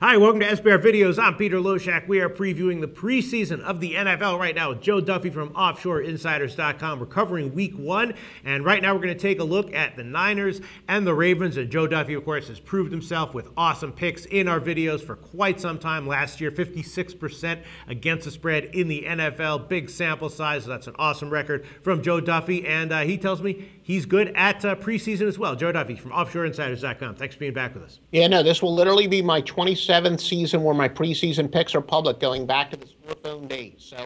Hi, welcome to SBR Videos. I'm Peter Loshak. We are previewing the preseason of the NFL right now with Joe Duffy from OffshoreInsiders.com. We're covering Week 1, and right now we're going to take a look at the Niners and the Ravens. And Joe Duffy, of course, has proved himself with awesome picks in our videos for quite some time. Last year, 56% against the spread in the NFL. Big sample size, so that's an awesome record from Joe Duffy. And he tells me he's good at preseason as well. Joe Duffy from OffshoreInsiders.com. Thanks for being back with us. Yeah, no, this will literally be my 27th season where my preseason picks are public, going back to the smartphone days. So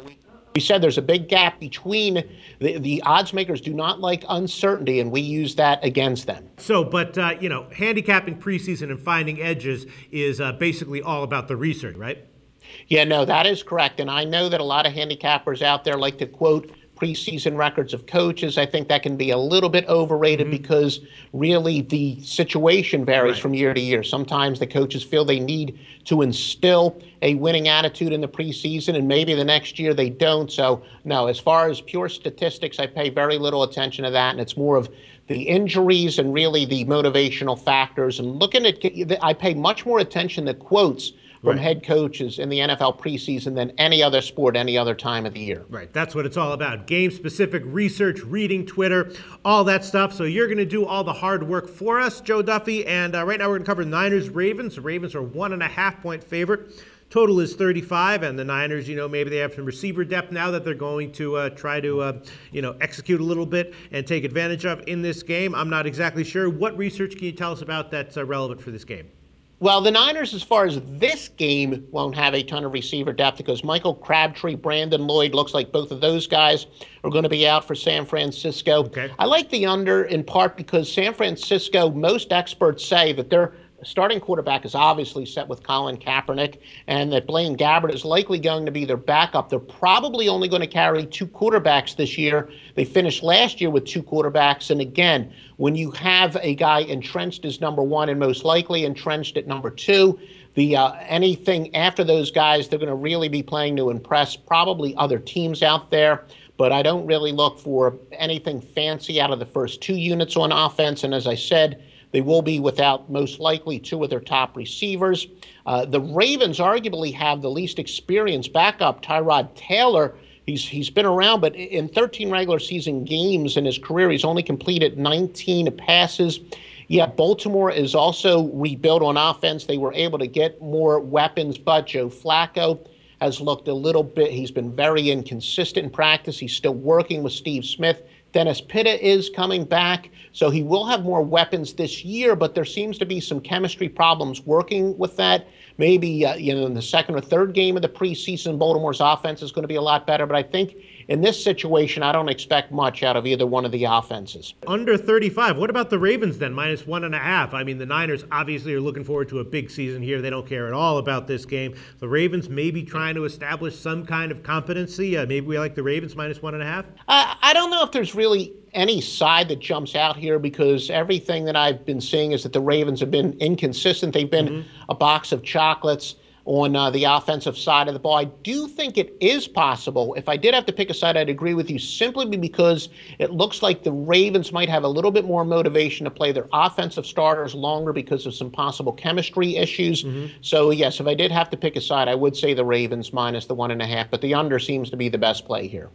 we said there's a big gap between the odds makers do not like uncertainty, and we use that against them. So, but, handicapping preseason and finding edges is basically all about the research, right? Yeah, no, that is correct. And I know that a lot of handicappers out there like to quote preseason records of coaches. I think that can be a little bit overrated because really the situation varies from year to year. Sometimes the coaches feel they need to instill a winning attitude in the preseason, and maybe the next year they don't. So, no, as far as pure statistics, I pay very little attention to that, and it's more of the injuries and really the motivational factors. And looking at, I pay much more attention to quotes from head coaches in the NFL preseason than any other sport, any other time of the year. Right, that's what it's all about. Game-specific research, reading Twitter, all that stuff. So you're going to do all the hard work for us, Joe Duffy. And right now we're going to cover Niners-Ravens. The Ravens are 1.5-point favorite. Total is 35, and the Niners, maybe they have some receiver depth now that they're going to try to, execute a little bit and take advantage of in this game. I'm not exactly sure. What research can you tell us about that's relevant for this game? Well, the Niners, as far as this game, won't have a ton of receiver depth because Michael Crabtree, Brandon Lloyd, looks like both of those guys are going to be out for San Francisco. Okay. I like the under in part because San Francisco, most experts say that their starting quarterback is obviously set with Colin Kaepernick and that Blaine Gabbert is likely going to be their backup. They're probably only going to carry two quarterbacks this year. They finished last year with two quarterbacks. And again, when you have a guy entrenched as number one and most likely entrenched at number two, anything after those guys, they're going to really be playing to impress probably other teams out there. But I don't really look for anything fancy out of the first two units on offense. And as I said, they will be without, most likely, two of their top receivers. The Ravens arguably have the least experienced backup, Tyrod Taylor. He's been around, but in 13 regular season games in his career, he's only completed 19 passes. Yeah, Baltimore is also rebuilt on offense. They were able to get more weapons, but Joe Flacco has looked a little bit. He's been very inconsistent in practice. He's still working with Steve Smith. Dennis Pitta is coming back, so he will have more weapons this year, but there seems to be some chemistry problems working with that. Maybe, in the second or third game of the preseason, Baltimore's offense is going to be a lot better, but I think in this situation, I don't expect much out of either one of the offenses. Under 35. What about the Ravens then? Minus 1.5. I mean, the Niners obviously are looking forward to a big season here. They don't care at all about this game. The Ravens may be trying to establish some kind of competency. Maybe we like the Ravens minus 1.5. I don't know if there's really any side that jumps out here because everything that I've been seeing is that the Ravens have been inconsistent. They've been a box of chocolates on the offensive side of the ball. I do think it is possible. If I did have to pick a side, I'd agree with you simply because it looks like the Ravens might have a little bit more motivation to play their offensive starters longer because of some possible chemistry issues. So, yes, if I did have to pick a side, I would say the Ravens minus the 1.5, but the under seems to be the best play here.